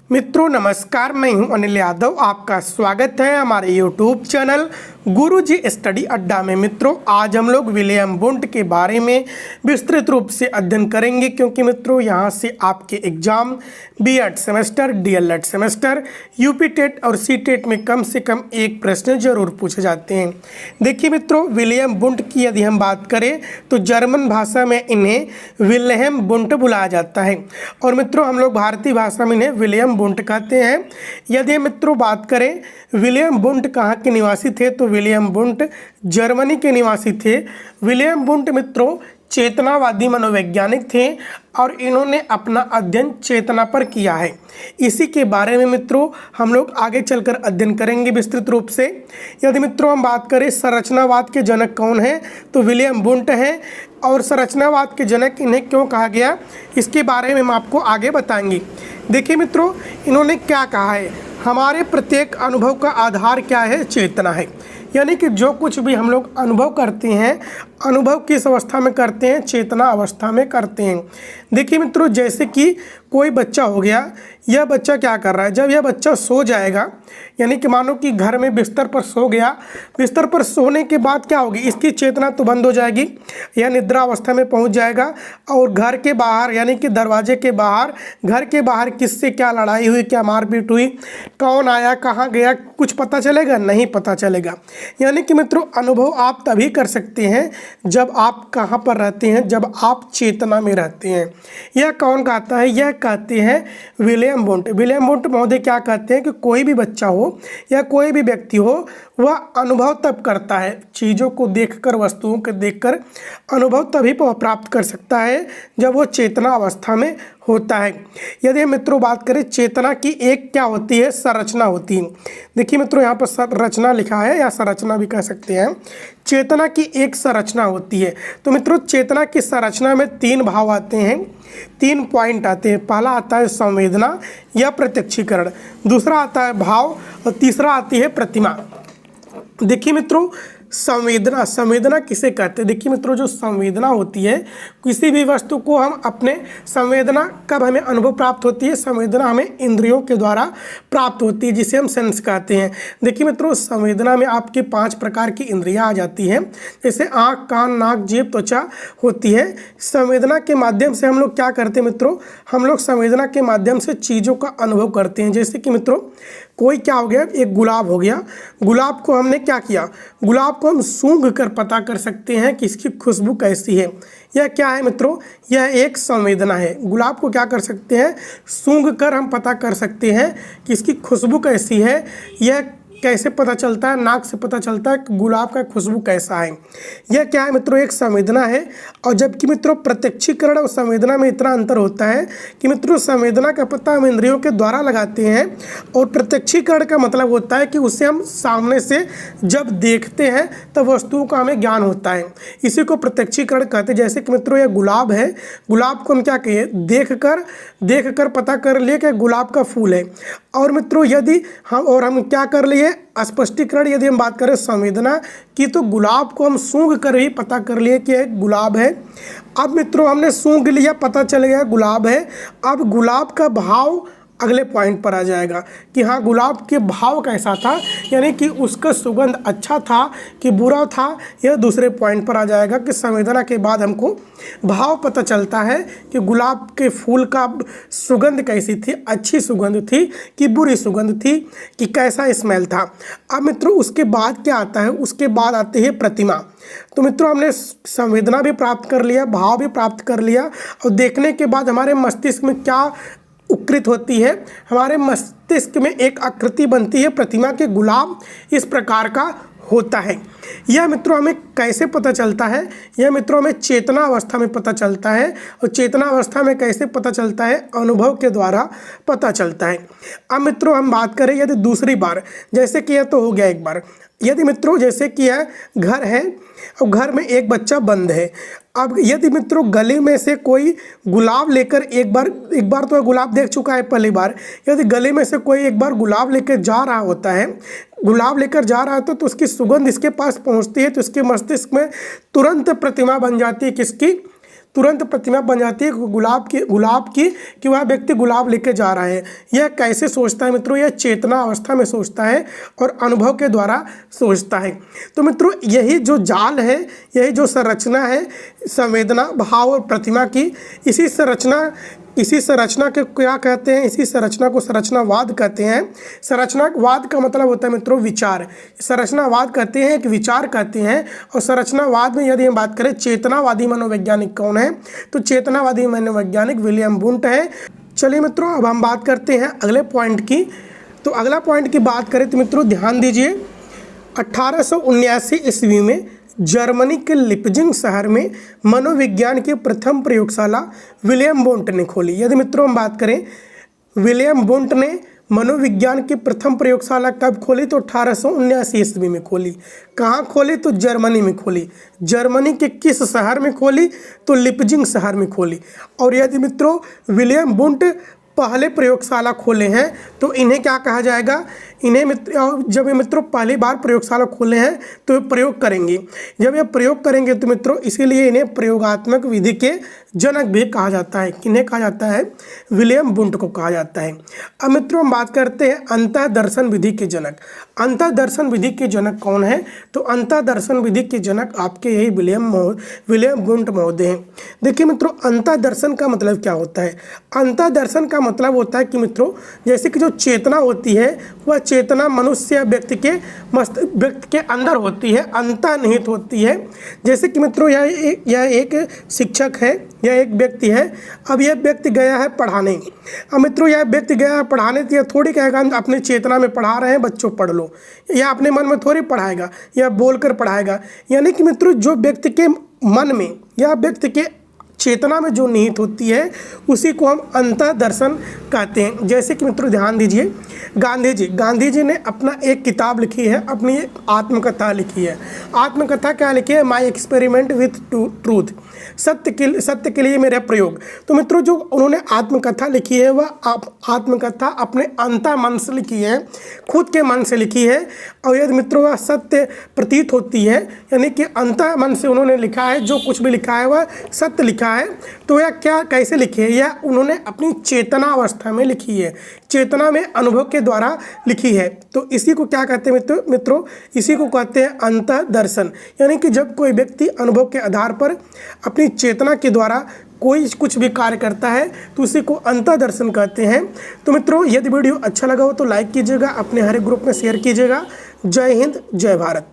मित्रों नमस्कार, मैं हूं अनिल यादव। आपका स्वागत है हमारे यूट्यूब चैनल गुरुजी स्टडी अड्डा में। मित्रों आज हम लोग विलियम वुंट के बारे में विस्तृत रूप से अध्ययन करेंगे, क्योंकि मित्रों यहां से आपके exam BEd semester, DElEd semester, UP TET और सी टेट में कम से कम एक प्रश्न जरूर पूछे जाते हैं। देखिए मित्रों, विलियम वुंट की यदि हम बात करें तो जर्मन भाषा में इन्हें विल्हेम वुंट बुलाया जाता है, और मित्रों हम लोग भारतीय भाषा में इन्हें विलियम वुंट कहते हैं। यदि मित्रों बात करें विलियम वुंट कहाँ के निवासी थे, तो विलियम वुंट जर्मनी के निवासी थे। विलियम वुंट मित्रों चेतनावादी मनोवैज्ञानिक थे और इन्होंने अपना अध्ययन चेतना पर किया है। इसी के बारे में मित्रों हम लोग आगे चलकर अध्ययन करेंगे विस्तृत रूप से। यदि मित्रों हम बात करें संरचनावाद के जनक कौन है, तो विलियम वुंट हैं, और संरचनावाद के जनक इन्हें क्यों कहा गया इसके बारे में हम आपको आगे बताएंगे। देखिए मित्रों इन्होंने क्या कहा है, हमारे प्रत्येक अनुभव का आधार क्या है, चेतना है। यानी कि जो कुछ भी हम लोग अनुभव करते हैं, अनुभव किस अवस्था में करते हैं, चेतना अवस्था में करते हैं। देखिए मित्रों जैसे कि कोई बच्चा हो गया, यह बच्चा क्या कर रहा है, जब यह बच्चा सो जाएगा, यानी कि मानो कि घर में बिस्तर पर सो गया, बिस्तर पर सोने के बाद क्या होगी, इसकी चेतना तो बंद हो जाएगी, यह निद्रा अवस्था में पहुंच जाएगा। और घर के बाहर यानी कि दरवाजे के बाहर, घर के बाहर किससे क्या लड़ाई हुई, क्या मारपीट हुई, कौन आया, कहाँ गया, कुछ पता चलेगा, नहीं पता चलेगा। यानी कि मित्रों अनुभव आप तभी कर सकते हैं जब आप कहाँ पर रहते हैं, जब आप चेतना में रहते हैं। यह कौन कहता है, यह कहते हैं विलियम वुंट। विलियम वुंट महोदय क्या कहते हैं कि कोई भी बच्चा हो या कोई भी व्यक्ति हो, वह अनुभव तब करता है, चीज़ों को देखकर, वस्तुओं को देखकर अनुभव तभी प्राप्त कर सकता है जब वो चेतना अवस्था में होता है। यदि हम मित्रों बात करें चेतना की एक क्या होती है, संरचना होती है। देखिए मित्रों यहाँ पर संरचना लिखा है, या संरचना भी कह सकते हैं। चेतना की एक संरचना होती है। तो मित्रों चेतना की संरचना में तीन भाव आते हैं, तीन पॉइंट आते हैं। पहला आता है संवेदना या प्रत्यक्षीकरण, दूसरा आता है भाव, और तीसरा आती है प्रतिमा। देखिए मित्रों संवेदना, संवेदना किसे कहते हैं। देखिए मित्रों जो संवेदना होती है, किसी भी वस्तु को हम अपने, संवेदना कब हमें अनुभव प्राप्त होती है, संवेदना हमें इंद्रियों के द्वारा प्राप्त होती है, जिसे हम सेंस कहते हैं। देखिए मित्रों संवेदना में आपके 5 प्रकार की इंद्रियां आ जाती हैं, जैसे आँख, कान, नाक, जीभ, त्वचा होती है। संवेदना के माध्यम से हम लोग क्या करते हैं मित्रों, हम लोग संवेदना के माध्यम से चीज़ों का अनुभव करते हैं। जैसे कि मित्रों कोई क्या हो गया, एक गुलाब हो गया, गुलाब को हमने क्या किया, गुलाब को हम सूंघ कर पता कर सकते हैं कि इसकी खुशबू कैसी है। यह क्या है मित्रों, यह एक संवेदना है। गुलाब को क्या कर सकते हैं, सूंघ कर हम पता कर सकते हैं कि इसकी खुशबू कैसी है। यह कैसे पता चलता है, नाक से पता चलता है कि गुलाब का खुशबू कैसा है। यह क्या है मित्रों, एक संवेदना है। और जबकि मित्रों प्रत्यक्षीकरण और संवेदना में इतना अंतर होता है कि मित्रों संवेदना का पता हम इंद्रियों के द्वारा लगाते हैं, और प्रत्यक्षीकरण का मतलब होता है कि उसे हम सामने से जब देखते हैं तब वस्तुओं का हमें ज्ञान होता है। इसी को प्रत्यक्षीकरण कहते हैं। जैसे कि मित्रों यह गुलाब है, गुलाब को हम क्या कहिए, देख कर पता कर लिए कि गुलाब का फूल है। और मित्रों यदि हम क्या कर लिए, स्पष्टीकरण यदि हम बात करें संवेदना की, तो गुलाब को हम सूंघ कर ही पता कर लिए कि एक गुलाब है। अब मित्रों हमने सूंघ लिया, पता चल गया गुलाब है। अब गुलाब का भाव अगले पॉइंट पर आ जाएगा कि हाँ गुलाब के भाव कैसा था, यानी कि उसका सुगंध अच्छा था कि बुरा था। यह दूसरे पॉइंट पर आ जाएगा कि संवेदना के बाद हमको भाव पता चलता है कि गुलाब के फूल का सुगंध कैसी थी, अच्छी सुगंध थी कि बुरी सुगंध थी, कि कैसा स्मेल था। अब मित्रों उसके बाद क्या आता है, उसके बाद आती है प्रतिमा। तो मित्रों हमने संवेदना भी प्राप्त कर लिया, भाव भी प्राप्त कर लिया, और देखने के बाद हमारे मस्तिष्क में क्या उक्कृत होती है, हमारे मस्तिष्क में एक आकृति बनती है प्रतिमा के, गुलाब इस प्रकार का होता है। यह मित्रों हमें कैसे पता चलता है, यह मित्रों हमें चेतना अवस्था में पता चलता है। और चेतना अवस्था में कैसे पता चलता है, अनुभव के द्वारा पता चलता है। अब मित्रों हम बात करें यदि दूसरी बार, जैसे कि यह तो हो गया एक बार, यदि मित्रों जैसे कि यह घर है और घर में एक बच्चा बंद है। अब यदि मित्रों गली में से कोई गुलाब लेकर एक बार तो गुलाब देख चुका है पहली बार, यदि गली में से कोई एक बार गुलाब लेकर जा रहा होता है, गुलाब लेकर जा रहा है तो उसकी सुगंध इसके पास पहुंचती है, तो इसके मस्तिष्क में तुरंत प्रतिमा बन जाती है, किसकी, तुरंत प्रतिमा बन जाती है गुलाब की कि वह व्यक्ति गुलाब लेके जा रहा है। यह कैसे सोचता है मित्रों? यह चेतना अवस्था में सोचता है और अनुभव के द्वारा सोचता है। तो मित्रों यही जो जाल है, यही जो संरचना है संवेदना, भाव और प्रतिमा की, इसी संरचना के क्या कहते हैं? इसी संरचना को संरचनावाद कहते हैं। संरचनावाद का मतलब होता है मित्रों विचार। संरचनावाद कहते हैं कि विचार कहते हैं। और संरचनावाद में यदि हम बात करें चेतनावादी मनोवैज्ञानिक कौन है, तो चेतनावादी मनोवैज्ञानिक विलियम वुंट है। चलिए मित्रों अब हम बात करते हैं अगले पॉइंट की। तो अगला पॉइंट की बात करें तो मित्रों ध्यान दीजिए, 1879 ईस्वी में जर्मनी के लिपजिंग शहर में मनोविज्ञान की प्रथम प्रयोगशाला विलियम वुंट ने खोली। यदि मित्रों हम बात करें विलियम वुंट ने मनोविज्ञान की प्रथम प्रयोगशाला कब खोली, तो 1879 ईस्वी में खोली। कहाँ खोली? तो जर्मनी में खोली। जर्मनी के किस शहर में खोली? तो लिपजिंग शहर में खोली। और यदि मित्रों विलियम वुंट पहले प्रयोगशाला खोले हैं तो इन्हें क्या कहा जाएगा? इन्हें जब ये मित्रों पहली बार प्रयोगशाला खोले हैं तो ये प्रयोग करेंगे। जब ये प्रयोग करेंगे तो मित्रों इसीलिए इन्हें प्रयोगात्मक विधि के जनक भी कहा जाता है। किन्हें कहा जाता है? विलियम वुंट को कहा जाता है। अब मित्रों हम बात करते हैं अंतःदर्शन विधि के जनक। अंतःदर्शन विधि के जनक कौन है? तो अंतःदर्शन विधि के जनक आपके यही विलियम वुंट महोदय हैं। देखिए मित्रों दर्शन का मतलब क्या होता है? अंतःदर्शन का मतलब होता है कि मित्रों जैसे कि जो चेतना होती है वह चेतना मनुष्य या व्यक्ति के अंदर होती है, अंतर्निहित होती है। जैसे कि मित्रों यह एक शिक्षक है, यह एक व्यक्ति है। अब यह व्यक्ति गया है पढ़ाने। अब मित्रों यह व्यक्ति गया है पढ़ाने तो यह थोड़ी कहेगा हम अपने चेतना में पढ़ा रहे हैं बच्चों पढ़ लो, यह अपने मन में थोड़ी पढ़ाएगा, यह बोलकर पढ़ाएगा। यानी कि मित्रों जो व्यक्ति के मन में या व्यक्ति के चेतना में जो निहित होती है उसी को हम अंतःदर्शन कहते हैं। जैसे कि मित्रों ध्यान दीजिए, गांधी जी ने अपना एक किताब लिखी है, अपनी एक आत्मकथा लिखी है। आत्मकथा क्या लिखी है? माई एक्सपेरिमेंट विथ ट्रूथ, सत्य के लिए मेरा प्रयोग। तो मित्रों जो उन्होंने आत्मकथा लिखी है वह आत्मकथा अपने अंतः मन से लिखी है, खुद के मन से लिखी है। और यदि मित्रों वह सत्य प्रतीत होती है, यानी कि अंतः मन से उन्होंने लिखा है, जो कुछ भी लिखा है वह सत्य लिखा है। तो यह कैसे लिखी है? यह उन्होंने अपनी चेतना अवस्था में लिखी है, चेतना में अनुभव के द्वारा लिखी है। तो इसी को क्या कहते हैं मित्रों? इसी को कहते हैं अंतःदर्शन। यानी कि जब कोई व्यक्ति अनुभव के आधार पर अपनी चेतना के द्वारा कोई कुछ भी कार्य करता है तो उसी को अंतःदर्शन कहते हैं। तो मित्रों यदि वीडियो अच्छा लगा हो तो लाइक कीजिएगा, अपने हर एक ग्रुप में शेयर कीजिएगा। जय हिंद, जय भारत।